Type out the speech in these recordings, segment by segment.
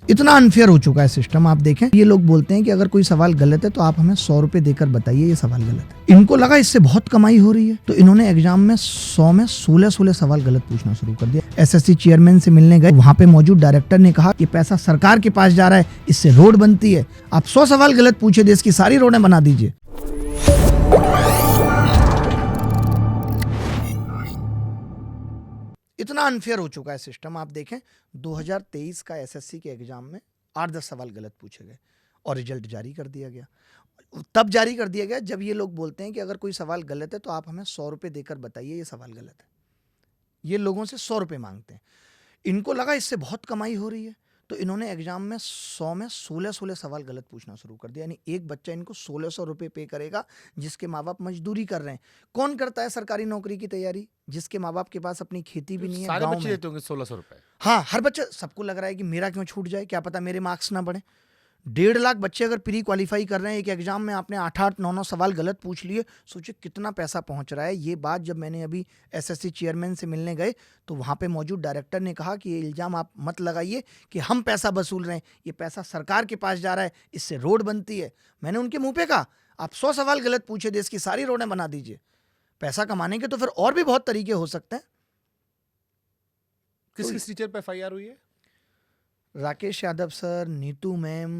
इतना अनफेयर हो चुका है सिस्टम। आप देखें, ये लोग बोलते हैं कि अगर कोई सवाल गलत है तो आप हमें 100 रुपए देकर बताइए ये सवाल गलत है। इनको लगा इससे बहुत कमाई हो रही है, तो इन्होंने एग्जाम में 100 में 16 सवाल गलत पूछना शुरू कर दिया। एसएससी चेयरमैन से मिलने गए, वहां पे मौजूद डायरेक्टर ने कहा ये पैसा सरकार के पास जा रहा है, इससे रोड बनती है, आप 100 सवाल गलत पूछे, देश की सारी रोडें बना दीजिए। इतना अनफेयर हो चुका है सिस्टम। आप देखें, 2023 का एसएससी के एग्जाम में 8-10 सवाल गलत पूछे गए और रिजल्ट जारी कर दिया गया। तब जारी कर दिया गया जब ये लोग बोलते हैं कि अगर कोई सवाल गलत है तो आप हमें 100 रुपए देकर बताइए ये सवाल गलत है। ये लोगों से 100 रुपए मांगते हैं। इनको लगा इससे बहुत कमाई हो रही है, तो इन्होंने एग्जाम में 100 में 16 सवाल गलत पूछना शुरू कर दिया। यानी एक बच्चा इनको 1600 रुपए पे करेगा, जिसके माँ बाप मजदूरी कर रहे हैं। कौन करता है सरकारी नौकरी की तैयारी, जिसके माँ बाप के पास अपनी खेती भी नहीं है, सारे गांव बच्चे में। देते होंगे 1600 रुपए। हाँ, हर बच्चा, सबको लग रहा है कि मेरा क्यों छूट जाए, क्या पता मेरे मार्क्स ना बढ़े। 1.5 लाख बच्चे अगर प्री क्वालिफाई कर रहे हैं, एक एग्जाम में आपने 8-8, 9-9 सवाल गलत पूछ लिए, सोचिए कितना पैसा पहुंच रहा है। ये बात जब मैंने अभी एसएससी चेयरमैन से मिलने गए तो वहां पे मौजूद डायरेक्टर ने कहा कि ये इल्जाम आप मत लगाइए कि हम पैसा वसूल रहे हैं, ये पैसा सरकार के पास जा रहा है, इससे रोड बनती है। मैंने उनके मुंह पे कहा आप 100 सवाल गलत पूछे, देश की सारी रोडें बना दीजिए। पैसा कमाने के तो फिर और भी बहुत तरीके हो सकते हैं। किस किस टीचर पे एफआईआर हुई है? राकेश यादव सर, नीतू मैम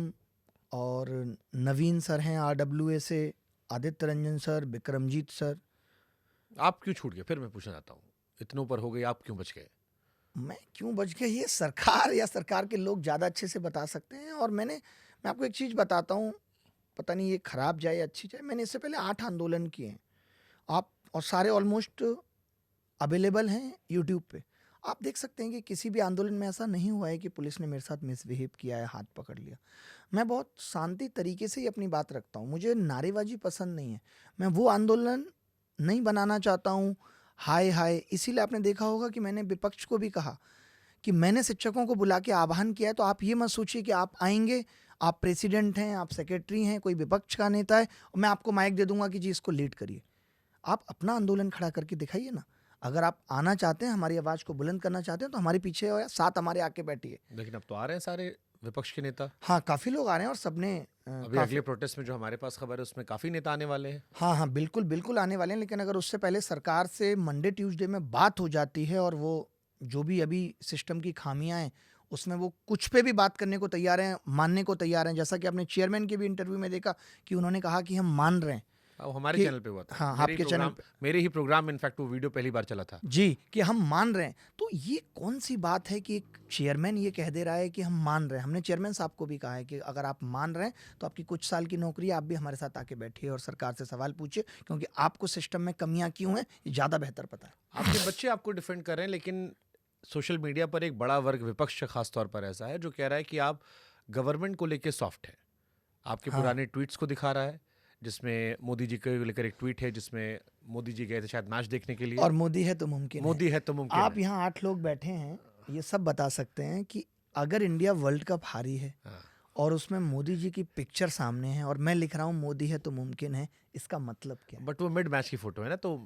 और नवीन सर हैं आरडब्ल्यूए से, आदित्य रंजन सर, विक्रमजीत सर। आप क्यों छूट गए? फिर मैं पूछना चाहता हूँ, इतने ऊपर हो गई, आप क्यों बच गए? मैं क्यों बच गया ये सरकार या सरकार के लोग ज़्यादा अच्छे से बता सकते हैं। और मैं आपको एक चीज़ बताता हूँ, पता नहीं ये खराब जाए अच्छी जाए, मैंने इससे पहले 8 आंदोलन किए हैं आप, और सारे ऑलमोस्ट अवेलेबल हैं यूट्यूब पे। आप देख सकते हैं कि किसी भी आंदोलन में ऐसा नहीं हुआ है कि पुलिस ने मेरे साथ मिसबिहेव किया है, हाथ पकड़ लिया। मैं बहुत शांति तरीके से ही अपनी बात रखता हूँ, मुझे नारेबाजी पसंद नहीं है। मैं वो आंदोलन नहीं बनाना चाहता हूँ हाय हाय। इसीलिए आपने देखा होगा कि मैंने विपक्ष को भी कहा कि मैंने शिक्षकों को बुला के आह्वान किया है, तो आप ये मत सोचिए कि आप आएंगे, आप प्रेसिडेंट हैं, आप सेक्रेटरी हैं, कोई विपक्ष का नेता है और मैं आपको माइक दे दूंगा कि जी इसको लीड करिए। आप अपना आंदोलन खड़ा करके दिखाइए ना। अगर आप आना चाहते हैं, हमारी आवाज को बुलंद करना चाहते हैं, तो हमारे पीछे या साथ हमारे आके बैठिए। लेकिन अब तो आ रहे हैं सारे विपक्ष के नेता। हाँ, काफी लोग आ रहे हैं और सबने अभी अगले प्रोटेस्ट में जो हमारे पास खबर है उसमें काफी नेता आने वाले हैं। हाँ हाँ, बिल्कुल बिल्कुल आने वाले हैं। लेकिन अगर उससे पहले सरकार से मंडे ट्यूसडे में बात हो जाती है और वो जो भी अभी सिस्टम की खामियां हैं उसमें वो कुछ पे भी बात करने को तैयार हैं, मानने को तैयार हैं। जैसा कि आपने चेयरमैन के भी इंटरव्यू में देखा कि उन्होंने कहा कि हम मान रहे हैं। अब हमारे कि चैनल पे हुआ था। हाँ, मेरे ही आपके चैनल प्रोग्राम, मेरे ही प्रोग्राम इनफैक्ट वो वीडियो पहली बार चला था जी, कि हम मान रहे हैं। तो ये कौन सी बात है कि एक चेयरमैन ये कह दे रहा है कि हम मान रहे हैं। हमने चेयरमैन साहब को भी कहा है कि अगर आप मान रहे हैं तो आपकी कुछ साल की नौकरी है, आप भी हमारे साथ आके बैठिए और सरकार से सवाल पूछिए, क्योंकि आपको सिस्टम में कमियां क्यों हैं ये ज़्यादा बेहतर पता है। आपके बच्चे आपको डिफेंड कर रहे हैं, लेकिन सोशल मीडिया पर एक बड़ा वर्ग, विपक्ष खासतौर पर ऐसा है जो कह रहा है कि आप गवर्नमेंट को लेकर सॉफ्ट है। आपके हाँ। पुराने ट्वीट्स को दिखा रहा है, जिसमें मोदी जी को लेकर एक ट्वीट है जिसमें मोदी जी गए थे शायद मैच देखने के लिए, और मोदी है तो मुमकिन है। मोदी है तो मुमकिन आप है। यहाँ 8 लोग बैठे हैं, ये सब बता सकते हैं कि अगर इंडिया वर्ल्ड कप हारी है हाँ। और उसमें मोदी जी की पिक्चर सामने है और मैं लिख रहा हूँ मोदी है तो मुमकिन है, इसका मतलब क्या है? बट वो मिड मैच की फोटो है ना, तो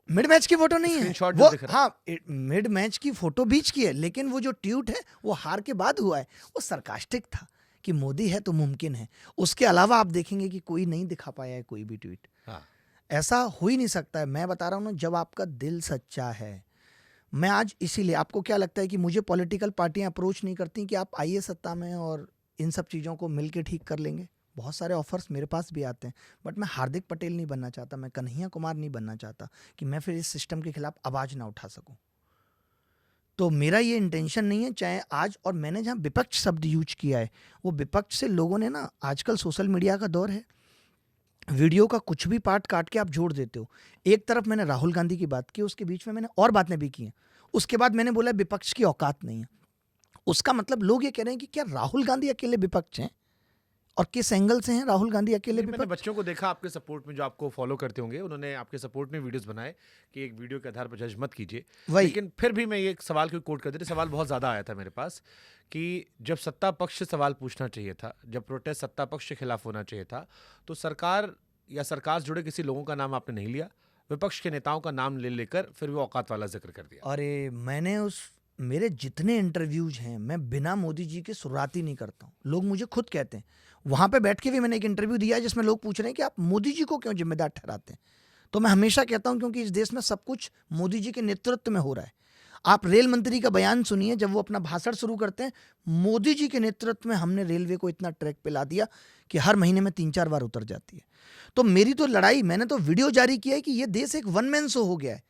मिड मैच की फोटो नहीं है स्क्रीनशॉट जो वो। दिख रहा है। हाँ, मिड मैच की फोटो बीच की है, लेकिन वो जो ट्वीट है वो हार के बाद हुआ है, वो सरकास्टिक था कि मोदी है तो मुमकिन है। उसके अलावा आप देखेंगे कि कोई नहीं दिखा पाया है कोई भी ट्वीट। हाँ। ऐसा हो ही नहीं सकता है। मैं बता रहा हूँ ना, जब आपका दिल सच्चा है। मैं आज इसीलिए, आपको क्या लगता है कि मुझे पॉलिटिकल पार्टियां अप्रोच नहीं करती कि आप आइए सत्ता में और इन सब चीज़ों को मिलके ठीक कर लेंगे? बहुत सारे ऑफर्स मेरे पास भी आते हैं, बट मैं हार्दिक पटेल नहीं बनना चाहता, मैं कन्हैया कुमार नहीं बनना चाहता कि मैं फिर इस सिस्टम के खिलाफ आवाज़ ना उठा सकूं। तो मेरा ये इंटेंशन नहीं है। चाहे आज, और मैंने जहाँ विपक्ष शब्द यूज किया है, वो विपक्ष से लोगों ने ना, आजकल सोशल मीडिया का दौर है, वीडियो का कुछ भी पार्ट काट के आप जोड़ देते हो। एक तरफ मैंने राहुल गांधी की बात की, उसके बीच में मैंने और बातें भी की हैं, उसके बाद मैंने बोला विपक्ष की औकात नहीं है। उसका मतलब लोग ये कह रहे हैं कि क्या राहुल गांधी अकेले विपक्ष हैं, और किस एंगल से हैं राहुल गांधी अकेले मैंने विपक्ष? बच्चों को देखा आपके सपोर्ट में, जो आपको फॉलो करते होंगे, उन्होंने आपके सपोर्ट में वीडियोस बनाए कि एक वीडियो के आधार पर जज मत कीजिए। लेकिन फिर भी मैं ये एक सवाल को कोट कर देते, सवाल बहुत ज़्यादा आया था मेरे पास कि जब सत्ता पक्ष से सवाल पूछना चाहिए था, जब प्रोटेस्ट सत्ता पक्ष के खिलाफ होना चाहिए था, तो सरकार या सरकार से जुड़े किसी लोगों का नाम आपने नहीं लिया, विपक्ष के नेताओं का नाम ले लेकर फिर वो औकात वाला जिक्र कर दिया। अरे मैंने उस मेरे जितने इंटरव्यूज हैं मैं बिना मोदी जी के शुरुआत ही नहीं करता हूँ। लोग मुझे खुद कहते हैं, वहां पे बैठ के भी मैंने एक इंटरव्यू दिया है जिसमें लोग पूछ रहे हैं कि आप मोदी जी को क्यों जिम्मेदार ठहराते हैं। तो मैं हमेशा कहता हूं क्योंकि इस देश में सब कुछ मोदी जी के नेतृत्व में हो रहा है। आप रेल मंत्री का बयान सुनिए, जब वो अपना भाषण शुरू करते हैं, मोदी जी के नेतृत्व में हमने रेलवे को इतना ट्रैक पे ला दिया कि हर महीने में 3-4 बार उतर जाती है। तो मेरी तो लड़ाई, मैंने तो वीडियो जारी किया है कि ये देश एक वन मैन शो हो गया है।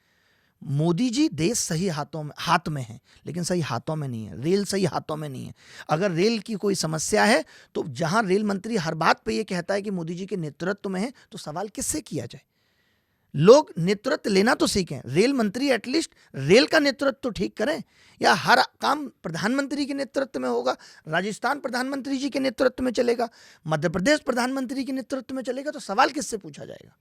मोदी जी देश सही हाथ में है, लेकिन सही हाथों में नहीं है। रेल सही हाथों में नहीं है। अगर रेल की कोई समस्या है तो जहां रेल मंत्री हर बात पे ये कहता है कि मोदी जी के नेतृत्व में है, तो सवाल किससे किया जाए? लोग नेतृत्व लेना तो सीखें। रेल मंत्री एटलीस्ट रेल का नेतृत्व तो ठीक करें, या हर काम प्रधानमंत्री के नेतृत्व में होगा, राजस्थान प्रधानमंत्री जी के नेतृत्व में चलेगा, मध्य प्रदेश प्रधानमंत्री के नेतृत्व में चलेगा, तो सवाल किससे पूछा जाएगा?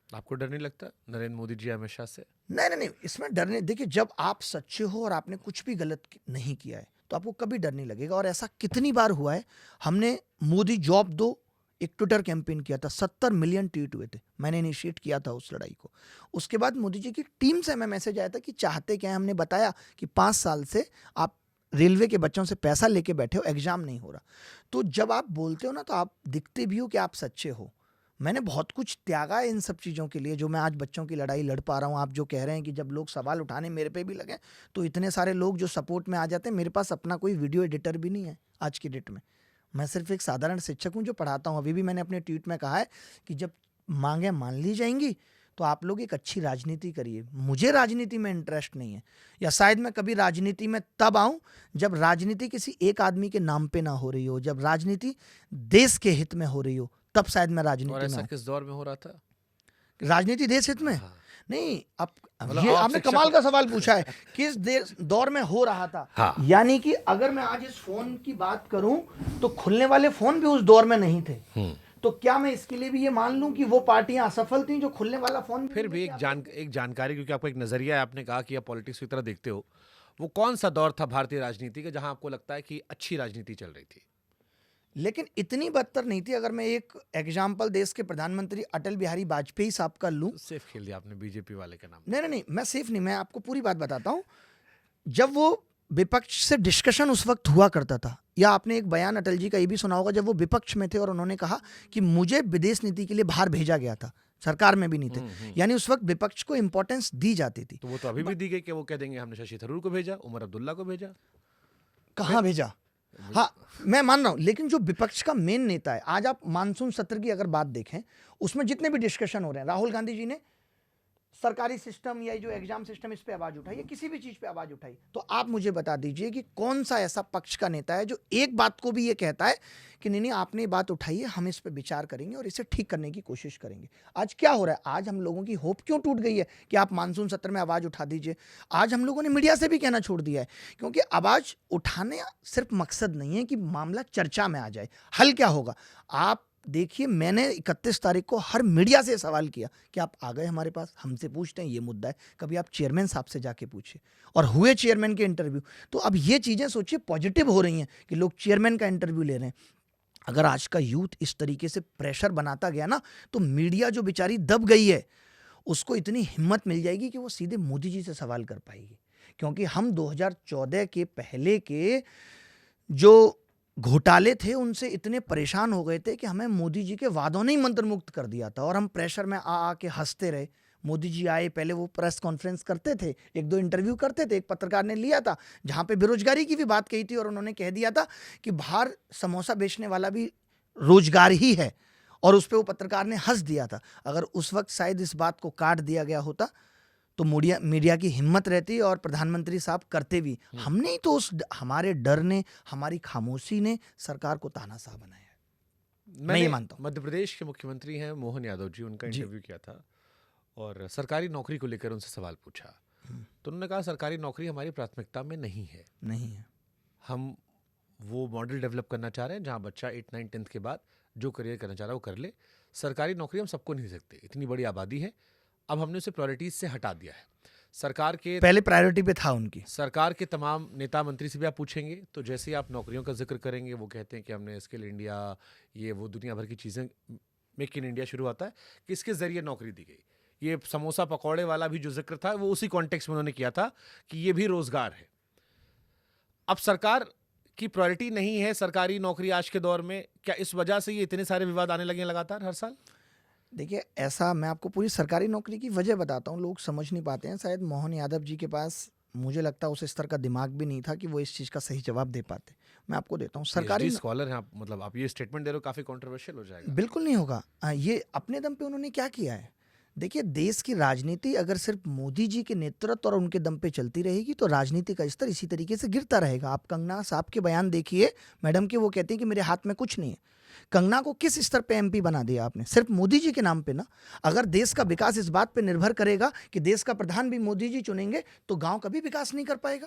आपको डर नहीं लगता नरेंद्र मोदी जी अमित शाह से? नहीं, इसमें डर नहीं। देखिए, जब आप सच्चे हो और आपने कुछ भी गलत नहीं किया है तो आपको कभी डर नहीं लगेगा। और ऐसा कितनी बार हुआ है। हमने मोदी जॉब दो एक ट्विटर कैंपेन किया था, 70 मिलियन ट्वीट हुए थे, मैंने इनिशिएट किया था उस लड़ाई को। उसके बाद मोदी जी की टीम से हमें मैसेज आया था कि चाहते क्या है। हमने बताया कि 5 साल से आप रेलवे के बच्चों से पैसा लेके बैठे हो, एग्जाम नहीं हो रहा। तो जब आप बोलते हो ना, तो आप दिखते भी हो कि आप सच्चे हो। मैंने बहुत कुछ त्यागा है इन सब चीज़ों के लिए, जो मैं आज बच्चों की लड़ाई लड़ पा रहा हूँ। आप जो कह रहे हैं कि जब लोग सवाल उठाने मेरे पे भी लगे, तो इतने सारे लोग जो सपोर्ट में आ जाते हैं। मेरे पास अपना कोई वीडियो एडिटर भी नहीं है आज की डेट में। मैं सिर्फ एक साधारण शिक्षक हूँ जो पढ़ाता हूँ। अभी भी मैंने अपने ट्वीट में कहा है कि जब मांगे मान ली जाएंगी तो आप लोग एक अच्छी राजनीति करिए। मुझे राजनीति में इंटरेस्ट नहीं है, या शायद मैं कभी राजनीति में तब आऊं जब राजनीति किसी एक आदमी के नाम पे ना हो रही हो, जब राजनीति देश के हित में हो रही हो, तब शायद मैं राजनीति में। और ऐसा किस दौर में हो रहा था? राजनीति देश हित में। हाँ। नहीं, अब मतलब ये आप आपने शिक्षक कमाल का सवाल पूछा है, किस देश दौर में हो रहा था। हाँ। यानी कि अगर मैं आज इस फोन की बात करूं तो खुलने वाले फोन भी उस दौर में नहीं थे। तो क्या मैं इसके लिए भी ये मान लूं कि वो पार्टियां असफल थी जो खुलने वाला फोन फिर भी एक जानकारी, क्योंकि आपको एक नजरिया है, आपने कहा कि आप पॉलिटिक्स की तरह देखते हो, वो कौन सा दौर था भारतीय राजनीति का जहां आपको लगता है कि अच्छी राजनीति चल रही थी? लेकिन इतनी बदतर नहीं थी। अगर मैं एक एग्जाम्पल देश के प्रधानमंत्री अटल बिहारी वाजपेयी साहब का लूं। सेफ खेल दिया आपने बीजेपी वाले का नाम। नहीं, मैं सेफ नहीं, मैं आपको पूरी बात बताता हूं। जब वो विपक्ष से डिस्कशन उस वक्त हुआ करता था, या आपने एक बयान अटल जी का ये भी सुना होगा, जब वो विपक्ष में थे और उन्होंने कहा कि मुझे विदेश नीति के लिए बाहर भेजा गया था, सरकार में भी नहीं थे। यानी उस वक्त विपक्ष को इंपॉर्टेंस दी जाती थी। तो वो तो अभी भी दी गई कि वो कह देंगे हमने शशि थरूर को भेजा, उमर अब्दुल्ला को भेजा। कहाँ भेजा? हाँ, मैं मान रहा हूं, लेकिन जो विपक्ष का मेन नेता है, आज आप मानसून सत्र की अगर बात देखें, उसमें जितने भी डिस्कशन हो रहे हैं, राहुल गांधी जी ने सरकारी सिस्टम या जो एग्जाम सिस्टम, इस पे आवाज उठाई, या किसी भी चीज पे आवाज उठाई, तो आप मुझे बता दीजिए कि कौन सा ऐसा पक्ष का नेता है जो एक बात को भी ये कहता है कि नहीं आपने ये बात उठाई है, हम इस पे विचार करेंगे और इसे ठीक करने की कोशिश करेंगे। आज क्या हो रहा है? आज हम लोगों की होप क्यों टूट गई है कि आप मानसून सत्र में आवाज उठा दीजिए? आज हम लोगों ने मीडिया से भी कहना छोड़ दिया है, क्योंकि आवाज उठाने सिर्फ मकसद नहीं है कि मामला चर्चा में आ जाए। हल क्या होगा? आप देखिए, मैंने 31 तारीख को हर मीडिया से सवाल किया कि आप आ गए हमारे पास, हमसे पूछते हैं ये मुद्दा है, कभी आप चेयरमैन साहब से जाके पूछिए। और हुए चेयरमैन के इंटरव्यू। तो अब ये चीज़ें सोचिए पॉजिटिव हो रही हैं कि लोग चेयरमैन का इंटरव्यू ले रहे हैं। अगर आज का यूथ इस तरीके से प्रेशर बनाता गया ना, तो मीडिया जो बेचारी दब गई है, उसको इतनी हिम्मत मिल जाएगी कि वो सीधे मोदी जी से सवाल कर पाएगी। क्योंकि हम 2014 के पहले के जो घोटाले थे उनसे इतने परेशान हो गए थे कि हमें मोदी जी के वादों ने ही मंत्रमुग्ध कर दिया था, और हम प्रेशर में आ के हंसते रहे। मोदी जी आए, पहले वो प्रेस कॉन्फ्रेंस करते थे, 1-2 इंटरव्यू करते थे। एक पत्रकार ने लिया था जहां पे बेरोजगारी की भी बात कही थी, और उन्होंने कह दिया था कि बाहर समोसा बेचने वाला भी रोजगार ही है, और उस पर वो पत्रकार ने हंस दिया था। अगर उस वक्त शायद इस बात को काट दिया गया होता तो मीडिया की हिम्मत रहती और प्रधानमंत्री साहब करते भी। हमने ही तो हमारे डर ने, हमारी खामोशी ने सरकार को तानाशाह बनाया। मैं ये मानता हूँ। मध्य प्रदेश के मुख्यमंत्री हैं मोहन यादव जी, उनका इंटरव्यू किया था और सरकारी नौकरी को लेकर उनसे सवाल पूछा, तो उन्होंने कहा सरकारी नौकरी हमारी प्राथमिकता में नहीं है। हम वो मॉडल डेवलप करना चाह रहे हैं जहाँ बच्चा 8, 9, 10th के बाद जो करियर करना चाह रहा है वो कर ले। सरकारी नौकरी हम सबको नहीं दे सकते, इतनी बड़ी आबादी है। अब हमने उसे प्रायोरिटीज से हटा दिया है। सरकार के पहले प्रायोरिटी पे था उनकी। सरकार के तमाम नेता मंत्री से भी आप पूछेंगे तो जैसे ही आप नौकरियों का जिक्र करेंगे, वो कहते हैं कि हमने स्किल इंडिया, ये वो दुनिया भर की चीज़ें, मेक इन इंडिया शुरू आता है, किसके जरिए नौकरी दी गई। ये समोसा पकौड़े वाला भी जो जिक्र था वो उसी कॉन्टेक्स्ट में उन्होंने किया था कि ये भी रोजगार है। अब सरकार की प्रायोरिटी नहीं है सरकारी नौकरी आज के दौर में, क्या इस वजह से ये इतने सारे विवाद आने लगे हैं लगातार हर साल? देखिए, ऐसा मैं आपको पूरी सरकारी नौकरी की वजह बताता हूँ, लोग समझ नहीं पाते हैं। शायद मोहन यादव जी के पास, मुझे लगता है, उस स्तर का दिमाग भी नहीं था कि वो इस चीज़ का सही जवाब दे पाते। मैं आपको देता हूँ पीएचडी स्कॉलर हैं आप, मतलब आप ये स्टेटमेंट दे रहे हो, काफी कंट्रोवर्शियल हो जाएगा। बिल्कुल नहीं होगा। ये अपने दम पे उन्होंने क्या किया है? देखिए, देश की राजनीति अगर सिर्फ मोदी जी के नेतृत्व और उनके दम पे चलती रहेगी तो राजनीति का स्तर इसी तरीके से गिरता रहेगा। आप कंगना साहब के बयान देखिए, मैडम के, वो कहते हैं कि मेरे हाथ में कुछ नहीं है। कंगना को किस स्तर पे एमपी बना दिया आपने? सिर्फ मोदी जी के नाम पे ना। अगर देश का विकास इस बात पे निर्भर करेगा कि देश का प्रधान भी मोदी जी चुनेंगे तो गांव कभी विकास नहीं कर पाएगा।